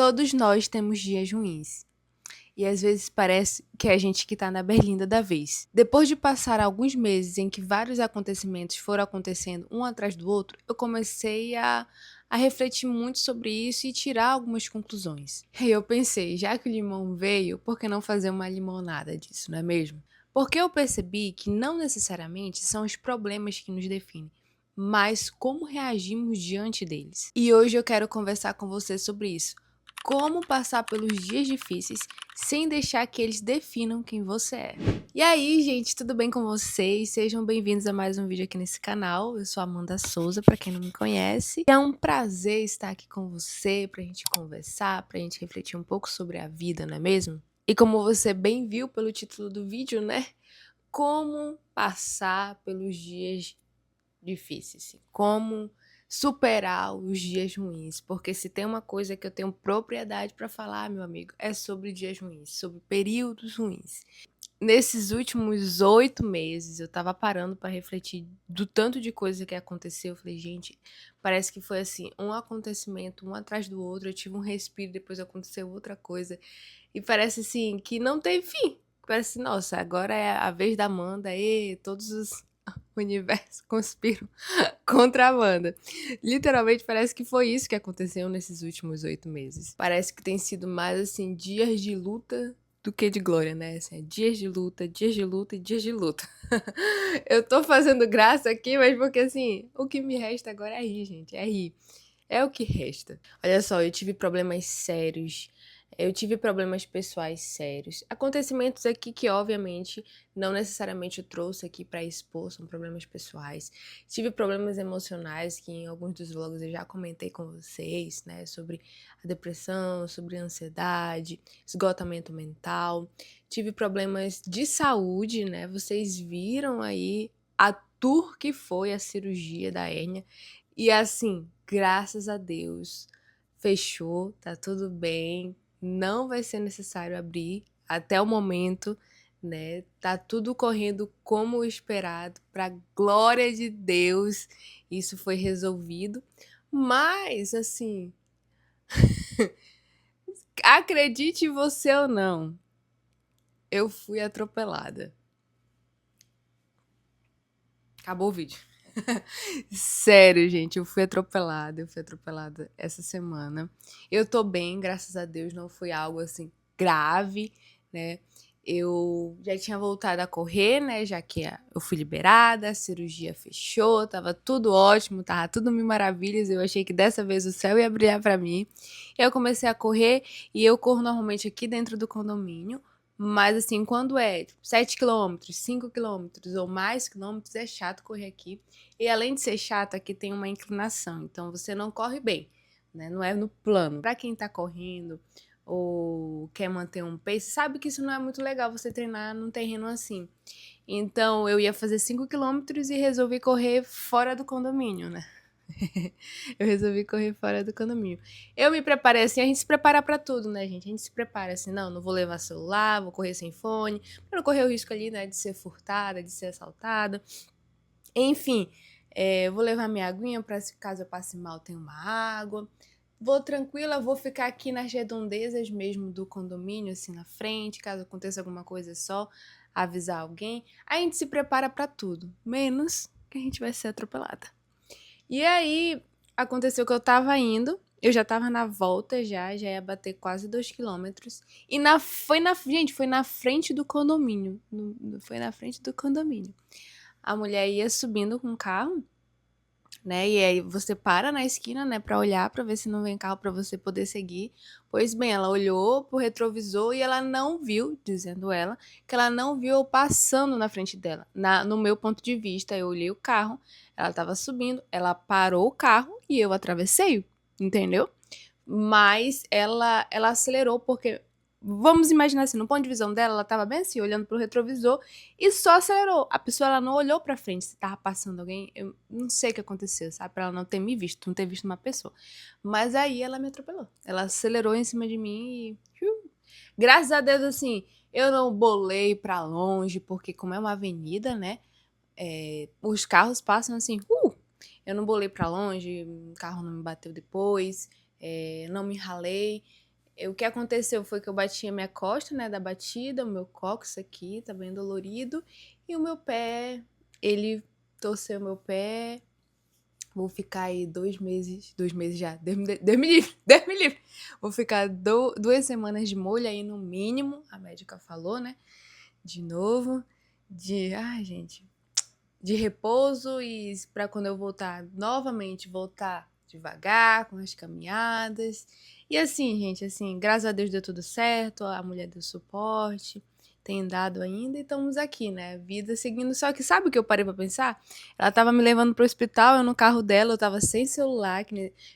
Todos nós temos dias ruins. E às vezes parece que é a gente que tá na berlinda da vez. Depois de passar alguns meses em que vários acontecimentos foram acontecendo um atrás do outro, eu comecei a refletir muito sobre isso e tirar algumas conclusões. E eu pensei, já que o limão veio, por que não fazer uma limonada disso, não é mesmo? Porque eu percebi que não necessariamente são os problemas que nos definem, mas como reagimos diante deles. E hoje eu quero conversar com você sobre isso. Como passar pelos dias difíceis sem deixar que eles definam quem você é. E aí, gente, tudo bem com vocês? Sejam bem-vindos a mais um vídeo aqui nesse canal. Eu sou a Amanda Souza, pra quem não me conhece. É um prazer estar aqui com você pra gente conversar, pra gente refletir um pouco sobre a vida, não é mesmo? E como você bem viu pelo título do vídeo, né? Como passar pelos dias difíceis, como superar os dias ruins, porque se tem uma coisa que eu tenho propriedade para falar, meu amigo, é sobre dias ruins, sobre períodos ruins. Nesses últimos 8 meses, eu tava parando para refletir do tanto de coisa que aconteceu. Eu falei, gente, parece que foi assim, um acontecimento, um atrás do outro. Eu tive um respiro, depois aconteceu outra coisa. E parece assim, que não tem fim. Parece, nossa, agora é a vez da Amanda, e todos os universos conspiram contra a Wanda. Literalmente parece que foi isso que aconteceu nesses últimos 8 meses. Parece que tem sido mais assim, dias de luta do que de glória, né? Assim, dias de luta, dias de luta e dias de luta. Eu tô fazendo graça aqui, mas porque assim, o que me resta agora é rir, gente. É rir. É o que resta. Olha só, eu tive problemas sérios. Eu tive problemas pessoais sérios. Acontecimentos aqui que, obviamente, não necessariamente eu trouxe aqui pra expor, são problemas pessoais. Tive problemas emocionais que em alguns dos vlogs eu já comentei com vocês, né? Sobre a depressão, sobre a ansiedade, esgotamento mental. Tive problemas de saúde, né? Vocês viram aí a tour que foi a cirurgia da hérnia. E assim, graças a Deus, fechou, tá tudo bem, não vai ser necessário abrir até o momento, né? Tá tudo correndo como esperado, pra glória de Deus, isso foi resolvido. Mas, assim, acredite você ou não, eu fui atropelada. Acabou o vídeo. Sério, gente, eu fui atropelada essa semana. Eu tô bem, graças a Deus, não foi algo assim grave, né? Eu já tinha voltado a correr, né? Já que eu fui liberada, a cirurgia fechou, tava tudo ótimo, tava tudo mil maravilhas. Eu achei que dessa vez o céu ia brilhar pra mim. Eu comecei a correr e eu corro normalmente aqui dentro do condomínio. Mas assim, quando é 7 quilômetros, 5 quilômetros ou mais quilômetros, é chato correr aqui. E além de ser chato, aqui tem uma inclinação, então você não corre bem, né? Não é no plano. Pra quem tá correndo ou quer manter um pace, sabe que isso não é muito legal você treinar num terreno assim. Então eu ia fazer 5 quilômetros e resolvi correr fora do condomínio, né? Eu resolvi correr fora do condomínio. Eu me preparei assim, a gente se prepara pra tudo, né, gente? A gente se prepara assim, não vou levar celular, vou correr sem fone, pra não correr o risco ali, né, de ser furtada, de ser assaltada. Enfim, vou levar minha aguinha pra se caso eu passe mal, ter uma água. Vou tranquila, vou ficar aqui nas redondezas mesmo do condomínio, assim, na frente, caso aconteça alguma coisa, é só avisar alguém. A gente se prepara pra tudo, menos que a gente vai ser atropelada. E aí, aconteceu que eu tava indo, eu já tava na volta já ia bater quase 2 quilômetros. E gente, foi na frente do condomínio. Foi na frente do condomínio. A mulher ia subindo com o carro, né? E aí você para na esquina, né, pra olhar, pra ver se não vem carro pra você poder seguir. Pois bem, ela olhou pro retrovisor e ela não viu, dizendo ela, que ela não viu eu passando na frente dela. No meu ponto de vista, eu olhei o carro, ela tava subindo, ela parou o carro e eu atravessei, entendeu? Mas ela acelerou porque, vamos imaginar assim, no ponto de visão dela, ela tava bem assim, olhando pro retrovisor e só acelerou. A pessoa, ela não olhou pra frente se tava passando alguém. Eu não sei o que aconteceu, sabe? Pra ela não ter me visto, não ter visto uma pessoa. Mas aí ela me atropelou. Ela acelerou em cima de mim e... Graças a Deus, assim, eu não bolei pra longe, porque como é uma avenida, né? Os carros passam assim, eu não bolei pra longe, o carro não me bateu depois, não me ralei. O que aconteceu foi que eu bati a minha costa, né, da batida, o meu cóccix aqui tá bem dolorido, e o meu pé, ele torceu o meu pé. Vou ficar aí 2 meses já, Deus me livre, Deus me livre. Vou ficar 2 semanas de molho aí no mínimo, a médica falou, né, de novo, ai gente, de repouso, e para quando eu voltar novamente, voltar devagar, com as caminhadas. E assim, gente, assim, graças a Deus deu tudo certo, a mulher deu suporte, tem dado ainda, e estamos aqui, né, vida seguindo. Só que sabe o que eu parei pra pensar? Ela tava me levando pro hospital, eu no carro dela, eu tava sem celular,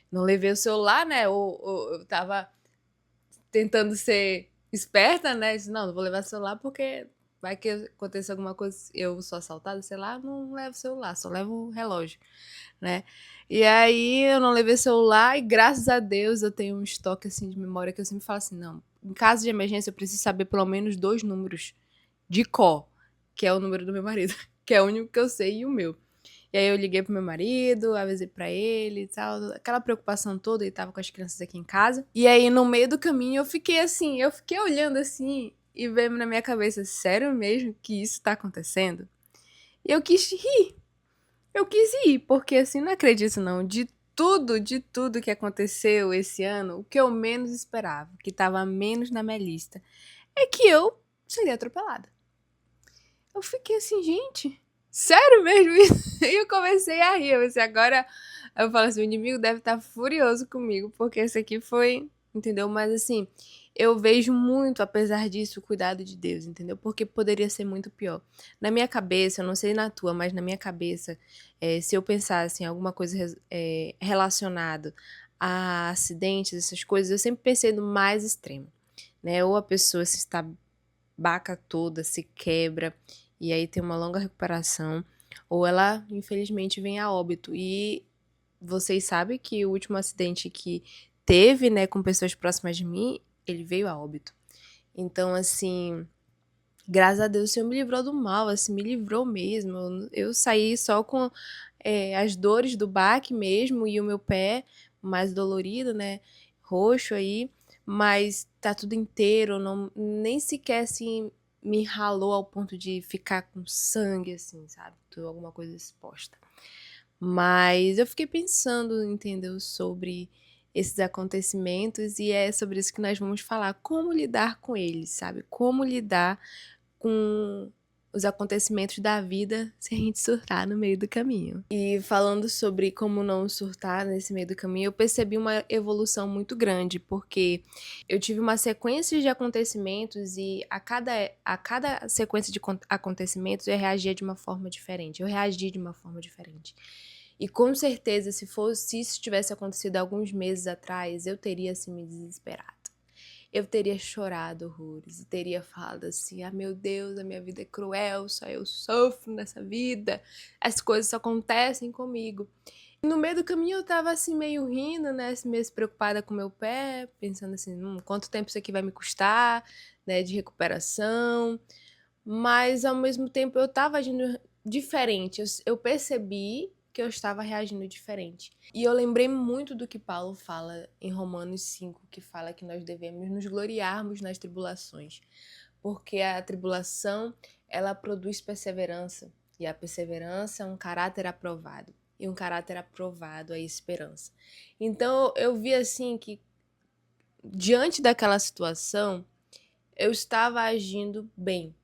não levei o celular, né, ou eu tava tentando ser esperta, né, disse, não vou levar o celular porque vai que aconteça alguma coisa, eu sou assaltada, sei lá, não levo o celular, só levo o relógio, né. E aí eu não levei celular e graças a Deus eu tenho um estoque, assim, de memória que eu sempre falo assim, não, em caso de emergência eu preciso saber pelo menos 2 números de cor, que é o número do meu marido, que é o único que eu sei e o meu. E aí eu liguei pro meu marido, avisei pra ele e tal, aquela preocupação toda, ele tava com as crianças aqui em casa. E aí no meio do caminho eu fiquei olhando assim e veio na minha cabeça, sério mesmo que isso tá acontecendo? E eu quis rir. Eu quis rir, porque assim, não acredito não, de tudo que aconteceu esse ano, o que eu menos esperava, que tava menos na minha lista, é que eu seria atropelada. Eu fiquei assim, gente, sério mesmo isso? E eu comecei a rir, agora eu falo assim, o inimigo deve estar furioso comigo, porque esse aqui foi, entendeu? Mas assim, eu vejo muito, apesar disso, o cuidado de Deus, entendeu? Porque poderia ser muito pior. Na minha cabeça, eu não sei na tua, mas na minha cabeça, se eu pensasse em alguma coisa relacionada a acidentes, essas coisas, eu sempre pensei no mais extremo, né? Ou a pessoa se estabaca toda, se quebra, e aí tem uma longa recuperação, ou ela, infelizmente, vem a óbito. E vocês sabem que o último acidente que teve, né, com pessoas próximas de mim, ele veio a óbito. Então, assim, graças a Deus o Senhor me livrou do mal, assim, me livrou mesmo. Eu saí só com as dores do baque mesmo e o meu pé mais dolorido, né, roxo aí, mas tá tudo inteiro, não, nem sequer, assim, me ralou ao ponto de ficar com sangue, assim, sabe? Alguma coisa exposta. Mas eu fiquei pensando, entendeu, sobre esses acontecimentos e é sobre isso que nós vamos falar. Como lidar com eles, sabe? Como lidar com os acontecimentos da vida sem a gente surtar no meio do caminho. E falando sobre como não surtar nesse meio do caminho, eu percebi uma evolução muito grande, porque eu tive uma sequência de acontecimentos e a cada sequência de acontecimentos eu reagia de uma forma diferente. Eu reagi de uma forma diferente. E com certeza, se isso tivesse acontecido alguns meses atrás, eu teria assim me desesperado. Eu teria chorado horrores e teria falado assim, ah meu Deus, a minha vida é cruel, só eu sofro nessa vida, as coisas só acontecem comigo. E no meio do caminho eu tava assim meio rindo, né, assim, meio preocupada com meu pé, pensando assim, quanto tempo isso aqui vai me custar, né, de recuperação, mas ao mesmo tempo eu tava agindo diferente, eu percebi que eu estava reagindo diferente. E eu lembrei muito do que Paulo fala em Romanos 5, que fala que nós devemos nos gloriarmos nas tribulações, porque a tribulação, ela produz perseverança, e a perseverança é um caráter aprovado, e um caráter aprovado é esperança. Então eu vi assim que, diante daquela situação, eu estava agindo bem.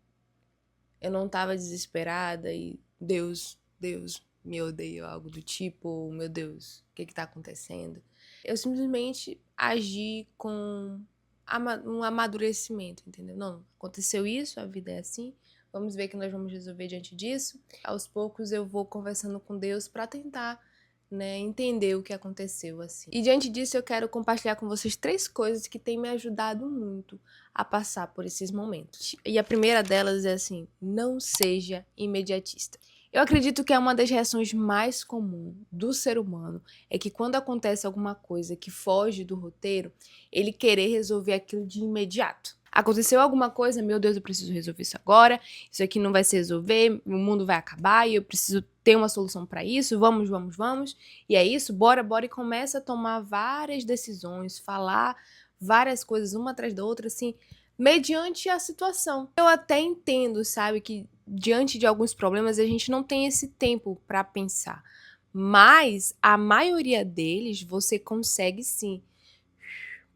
Eu não estava desesperada e Deus me odeia, algo do tipo, meu Deus, o que tá acontecendo? Eu simplesmente agi com um amadurecimento, entendeu? Não, aconteceu isso, a vida é assim, vamos ver o que nós vamos resolver diante disso. Aos poucos eu vou conversando com Deus para tentar, né, entender o que aconteceu, assim. E diante disso eu quero compartilhar com vocês 3 coisas que têm me ajudado muito a passar por esses momentos. E a primeira delas é assim, não seja imediatista. Eu acredito que é uma das reações mais comuns do ser humano, é que quando acontece alguma coisa que foge do roteiro, ele querer resolver aquilo de imediato. Aconteceu alguma coisa, meu Deus, eu preciso resolver isso agora, isso aqui não vai se resolver, o mundo vai acabar e eu preciso ter uma solução para isso, vamos. E é isso, bora, e começa a tomar várias decisões, falar várias coisas uma atrás da outra, assim, mediante a situação. Eu até entendo, sabe, que diante de alguns problemas a gente não tem esse tempo para pensar. Mas a maioria deles você consegue sim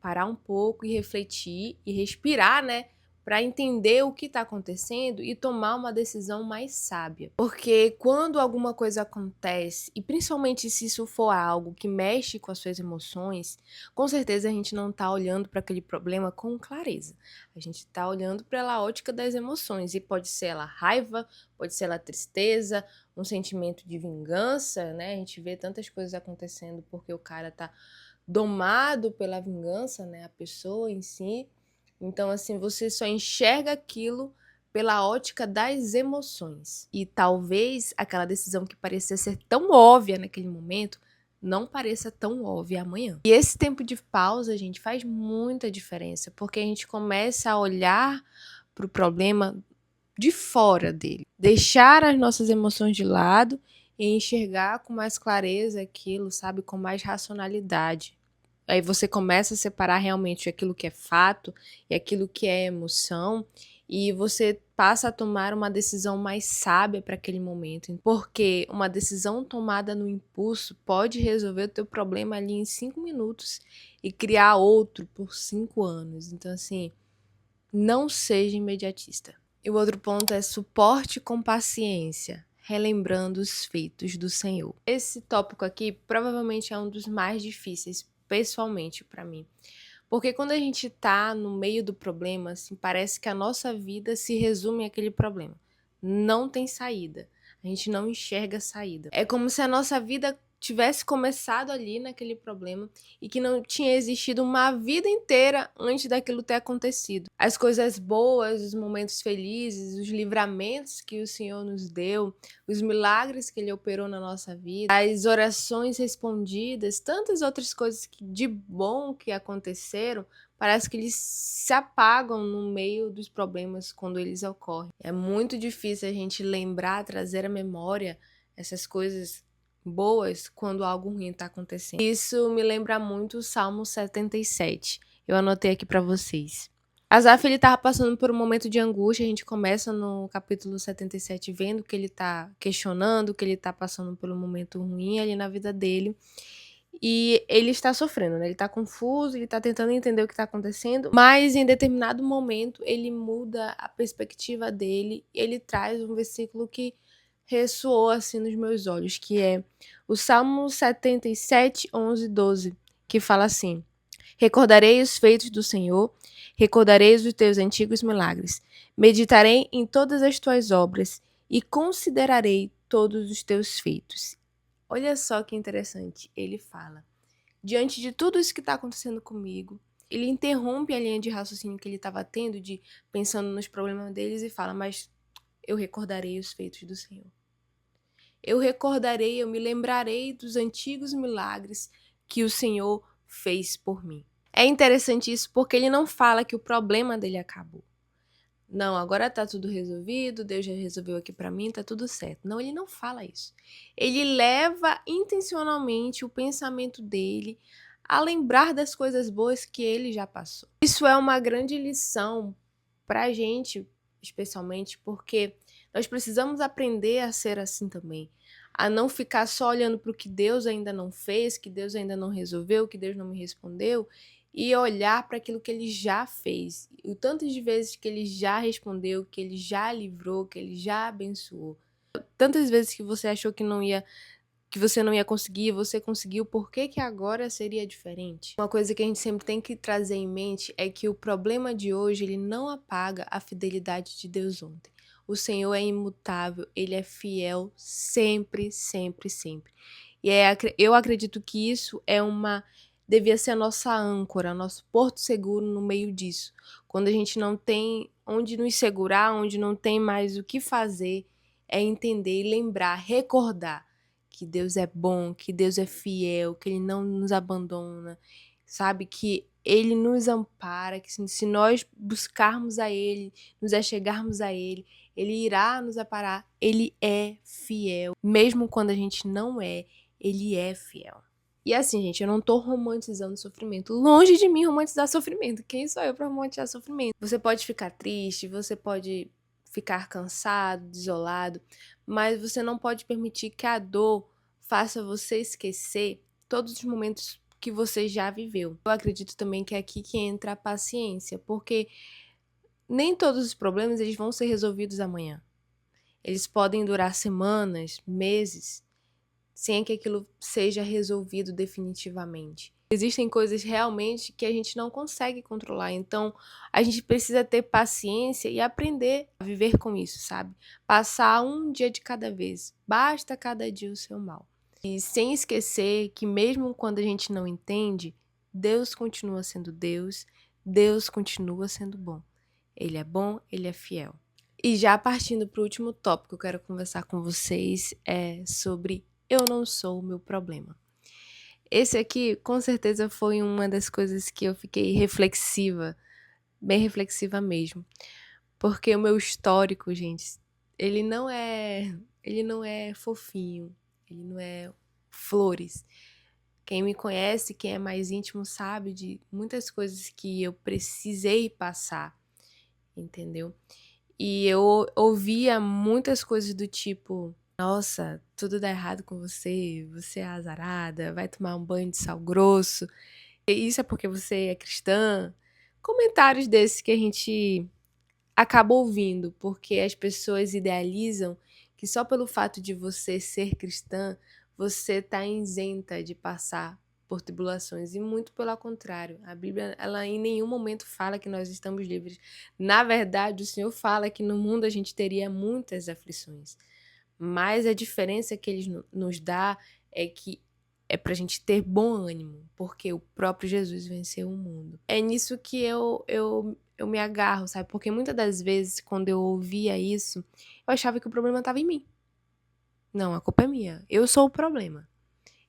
parar um pouco e refletir e respirar, né? Para entender o que está acontecendo e tomar uma decisão mais sábia. Porque quando alguma coisa acontece, e principalmente se isso for algo que mexe com as suas emoções, com certeza a gente não está olhando para aquele problema com clareza. A gente está olhando pela ótica das emoções. E pode ser ela raiva, pode ser ela tristeza, um sentimento de vingança, né? A gente vê tantas coisas acontecendo porque o cara tá domado pela vingança, né, a pessoa em si. Então, assim, você só enxerga aquilo pela ótica das emoções. E talvez aquela decisão que parecia ser tão óbvia naquele momento não pareça tão óbvia amanhã. E esse tempo de pausa, gente, faz muita diferença, porque a gente começa a olhar para o problema de fora dele, deixar as nossas emoções de lado e enxergar com mais clareza aquilo, sabe, com mais racionalidade. Aí você começa a separar realmente aquilo que é fato e aquilo que é emoção, e você passa a tomar uma decisão mais sábia para aquele momento. Porque uma decisão tomada no impulso pode resolver o teu problema ali em 5 minutos e criar outro por 5 anos. Então, assim, não seja imediatista. E o outro ponto é suporte com paciência, relembrando os feitos do Senhor. Esse tópico aqui provavelmente é um dos mais difíceis, pessoalmente, para mim. Porque quando a gente tá no meio do problema, assim, parece que a nossa vida se resume àquele problema. Não tem saída. A gente não enxerga saída. É como se a nossa vida tivesse começado ali naquele problema e que não tinha existido uma vida inteira antes daquilo ter acontecido. As coisas boas, os momentos felizes, os livramentos que o Senhor nos deu, os milagres que Ele operou na nossa vida, as orações respondidas, tantas outras coisas de bom que aconteceram, parece que eles se apagam no meio dos problemas quando eles ocorrem. É muito difícil a gente lembrar, trazer à memória essas coisas boas quando algo ruim está acontecendo. Isso me lembra muito o Salmo 77. Eu anotei aqui para vocês. Asaf, ele estava passando por um momento de angústia. A gente começa no capítulo 77 vendo que ele está questionando, que ele está passando por um momento ruim ali na vida dele. E ele está sofrendo, né? Ele está confuso, ele está tentando entender o que está acontecendo, mas em determinado momento ele muda a perspectiva dele e ele traz um versículo que ressoou assim nos meus olhos, que é o Salmo 77, 11, 12, que fala assim: Recordarei os feitos do Senhor, recordarei os teus antigos milagres, meditarei em todas as tuas obras e considerarei todos os teus feitos. Olha só que interessante, ele fala, diante de tudo isso que está acontecendo comigo, ele interrompe a linha de raciocínio que ele estava tendo, de pensando nos problemas deles, e fala, mas eu recordarei os feitos do Senhor. Eu recordarei, eu me lembrarei dos antigos milagres que o Senhor fez por mim. É interessante isso porque ele não fala que o problema dele acabou. Não, agora tá tudo resolvido, Deus já resolveu aqui pra mim, tá tudo certo. Não, ele não fala isso. Ele leva intencionalmente o pensamento dele a lembrar das coisas boas que ele já passou. Isso é uma grande lição pra gente, especialmente porque nós precisamos aprender a ser assim também. A não ficar só olhando para o que Deus ainda não fez, que Deus ainda não resolveu, que Deus não me respondeu, e olhar para aquilo que ele já fez. O tanto de vezes que ele já respondeu, que ele já livrou, que ele já abençoou. Tantas vezes que você achou que você não ia conseguir, você conseguiu, por que que agora seria diferente? Uma coisa que a gente sempre tem que trazer em mente é que o problema de hoje, ele não apaga a fidelidade de Deus ontem. O Senhor é imutável, ele é fiel sempre, sempre, sempre. E eu acredito que isso devia ser a nossa âncora, nosso porto seguro no meio disso. Quando a gente não tem onde nos segurar, onde não tem mais o que fazer, é entender e lembrar, recordar que Deus é bom, que Deus é fiel, que Ele não nos abandona, sabe? Que Ele nos ampara, que se nós buscarmos a Ele, nos achegarmos a Ele, Ele irá nos amparar. Ele é fiel. Mesmo quando a gente não é, Ele é fiel. E assim, gente, eu não tô romantizando sofrimento. Longe de mim romantizar sofrimento. Quem sou eu pra romantizar sofrimento? Você pode ficar triste, você pode ficar cansado, desolado, mas você não pode permitir que a dor faça você esquecer todos os momentos que você já viveu. Eu acredito também que é aqui que entra a paciência, porque nem todos os problemas eles vão ser resolvidos amanhã. Eles podem durar semanas, meses, sem que aquilo seja resolvido definitivamente. Existem coisas realmente que a gente não consegue controlar, então a gente precisa ter paciência e aprender a viver com isso, sabe? Passar um dia de cada vez, basta cada dia o seu mal. E sem esquecer que mesmo quando a gente não entende, Deus continua sendo Deus, Deus continua sendo bom. Ele é bom, ele é fiel. E já partindo para o último tópico que eu quero conversar com vocês é sobre eu não sou o meu problema. Esse aqui, com certeza, foi uma das coisas que eu fiquei reflexiva, bem reflexiva mesmo. Porque o meu histórico, gente, ele não é fofinho, ele não é flores. Quem me conhece, quem é mais íntimo, sabe de muitas coisas que eu precisei passar, entendeu? E eu ouvia muitas coisas do tipo: nossa, tudo dá errado com você, você é azarada, vai tomar um banho de sal grosso, e isso é porque você é cristã. Comentários desses que a gente acaba ouvindo, porque as pessoas idealizam que só pelo fato de você ser cristã, você tá isenta de passar por tribulações, e muito pelo contrário. A Bíblia, ela em nenhum momento fala que nós estamos livres. Na verdade, o Senhor fala que no mundo a gente teria muitas aflições. Mas a diferença que ele nos dá é que é pra gente ter bom ânimo, porque o próprio Jesus venceu o mundo. É nisso que eu me agarro, sabe? Porque muitas das vezes, quando eu ouvia isso, eu achava que o problema estava em mim. Não, a culpa é minha. Eu sou o problema.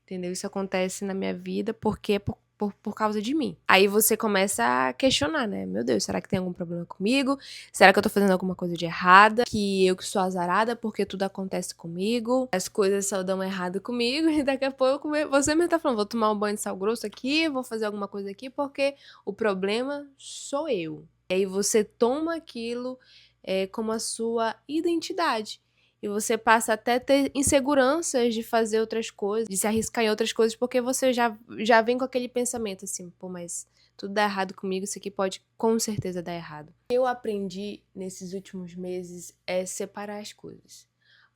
Entendeu? Isso acontece na minha vida porque é por causa de mim. Aí você começa a questionar, né? Meu Deus, será que tem algum problema comigo? Será que eu tô fazendo alguma coisa de errada? Que eu que sou azarada porque tudo acontece comigo? As coisas só dão errado comigo e daqui a pouco você mesmo tá falando, vou tomar um banho de sal grosso aqui, vou fazer alguma coisa aqui porque o problema sou eu. E aí você toma aquilo como a sua identidade. E você passa até a ter inseguranças de fazer outras coisas, de se arriscar em outras coisas, porque você já vem com aquele pensamento assim, pô, mas tudo dá errado comigo, isso aqui pode com certeza dar errado. Eu aprendi nesses últimos meses separar as coisas.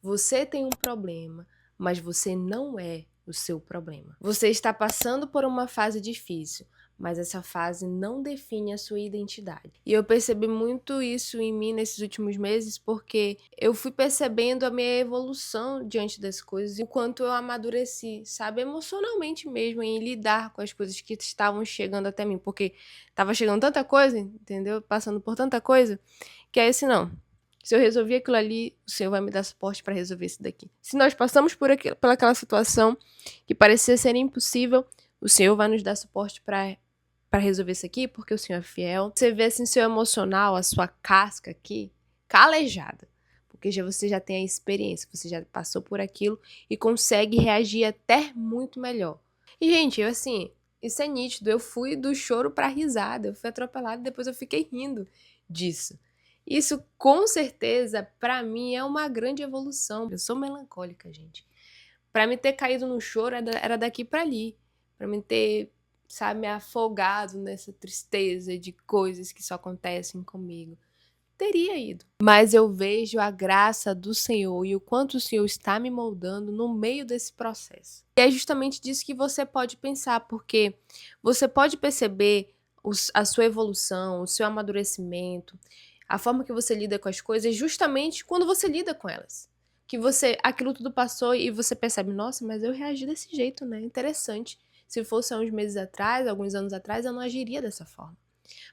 Você tem um problema, mas você não é o seu problema. Você está passando por uma fase difícil, mas essa fase não define a sua identidade. E eu percebi muito isso em mim nesses últimos meses, porque eu fui percebendo a minha evolução diante das coisas e o quanto eu amadureci, sabe, emocionalmente mesmo, em lidar com as coisas que estavam chegando até mim, porque estava chegando tanta coisa, entendeu? Passando por tanta coisa, que aí assim, não. Se eu resolver aquilo ali, o Senhor vai me dar suporte para resolver isso daqui. Se nós passamos por aquela situação que parecia ser impossível, o Senhor vai nos dar suporte para resolver isso aqui, porque o Senhor é fiel. Você vê assim seu emocional, a sua casca aqui, calejada. Porque você já tem a experiência, você já passou por aquilo e consegue reagir até muito melhor. E, gente, isso é nítido. Eu fui do choro pra risada, eu fui atropelada e depois eu fiquei rindo disso. Isso, com certeza, pra mim é uma grande evolução. Eu sou melancólica, gente. Pra mim ter caído no choro era daqui pra ali. Pra mim ter, sabe, me afogado nessa tristeza de coisas que só acontecem comigo. Teria ido. Mas eu vejo a graça do Senhor e o quanto o Senhor está me moldando no meio desse processo. E é justamente disso que você pode pensar, porque você pode perceber a sua evolução, o seu amadurecimento, a forma que você lida com as coisas, justamente quando você lida com elas. Que aquilo tudo passou e você percebe, nossa, mas eu reagi desse jeito, né? Interessante. Se fosse há uns meses atrás, alguns anos atrás, eu não agiria dessa forma.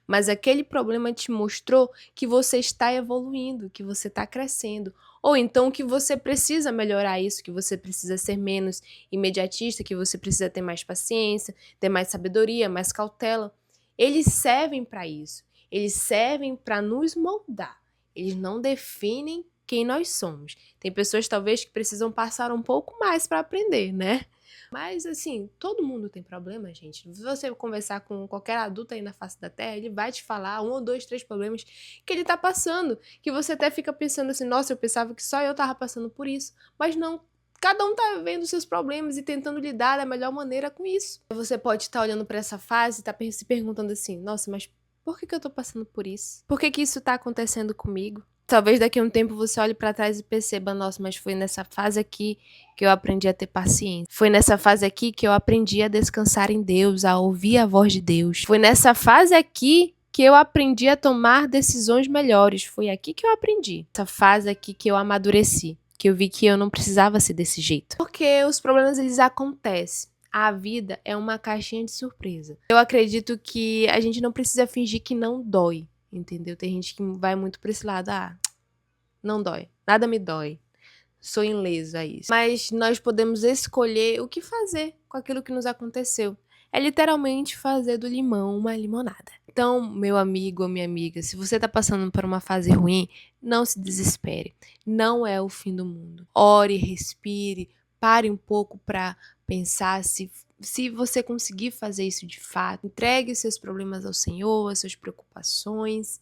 Mas aquele problema te mostrou que você está evoluindo, que você está crescendo. Ou então que você precisa melhorar isso, que você precisa ser menos imediatista, que você precisa ter mais paciência, ter mais sabedoria, mais cautela. Eles servem para isso. Eles servem para nos moldar. Eles não definem quem nós somos. Tem pessoas talvez que precisam passar um pouco mais para aprender, né? Mas, assim, todo mundo tem problema, gente. Se você conversar com qualquer adulto aí na face da Terra, ele vai te falar 1 ou 2, 3 problemas que ele tá passando, que você até fica pensando assim, nossa, eu pensava que só eu tava passando por isso. Mas não, cada um tá vendo seus problemas e tentando lidar da melhor maneira com isso. Você pode estar olhando pra essa fase e tá se perguntando assim, nossa, mas por que eu tô passando por isso? Por que isso tá acontecendo comigo? Talvez daqui a um tempo você olhe pra trás e perceba, nossa, mas foi nessa fase aqui que eu aprendi a ter paciência. Foi nessa fase aqui que eu aprendi a descansar em Deus, a ouvir a voz de Deus. Foi nessa fase aqui que eu aprendi a tomar decisões melhores. Foi aqui que eu aprendi. Essa fase aqui que eu amadureci, que eu vi que eu não precisava ser desse jeito. Porque os problemas, eles acontecem. A vida é uma caixinha de surpresa. Eu acredito que a gente não precisa fingir que não dói, entendeu? Tem gente que vai muito pra esse lado, não dói, nada me dói, sou ileso a isso. Mas nós podemos escolher o que fazer com aquilo que nos aconteceu. É literalmente fazer do limão uma limonada. Então, meu amigo ou minha amiga, se você tá passando por uma fase ruim, não se desespere. Não é o fim do mundo. Ore, respire, pare um pouco para pensar se você conseguir fazer isso de fato. Entregue os seus problemas ao Senhor, as suas preocupações.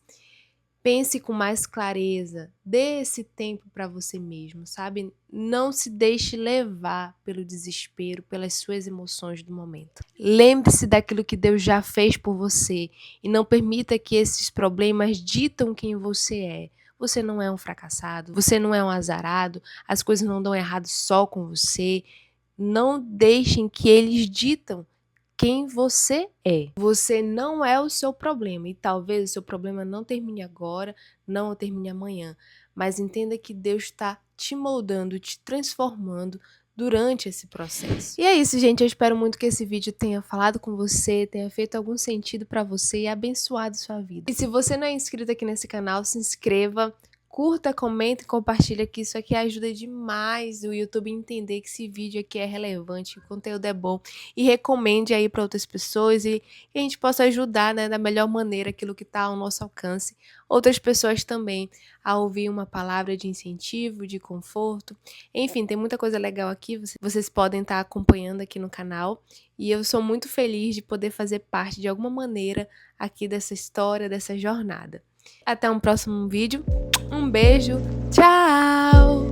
Pense com mais clareza, dê esse tempo para você mesmo, sabe? Não se deixe levar pelo desespero, pelas suas emoções do momento. Lembre-se daquilo que Deus já fez por você e não permita que esses problemas ditam quem você é. Você não é um fracassado, você não é um azarado, as coisas não dão errado só com você. Não deixem que eles ditam quem você é. Você não é o seu problema e talvez o seu problema não termine agora, não termine amanhã, mas entenda que Deus está te moldando, te transformando durante esse processo. E é isso, gente, eu espero muito que esse vídeo tenha falado com você, tenha feito algum sentido para você e abençoado sua vida. E se você não é inscrito aqui nesse canal, se inscreva, curta, comenta e compartilha, que isso aqui ajuda demais o YouTube a entender que esse vídeo aqui é relevante, o conteúdo é bom. E recomende aí para outras pessoas e que a gente possa ajudar, né, da melhor maneira aquilo que está ao nosso alcance. Outras pessoas também a ouvir uma palavra de incentivo, de conforto. Enfim, tem muita coisa legal aqui, vocês podem estar acompanhando aqui no canal. E eu sou muito feliz de poder fazer parte de alguma maneira aqui dessa história, dessa jornada. Até um próximo vídeo. Um beijo. Tchau!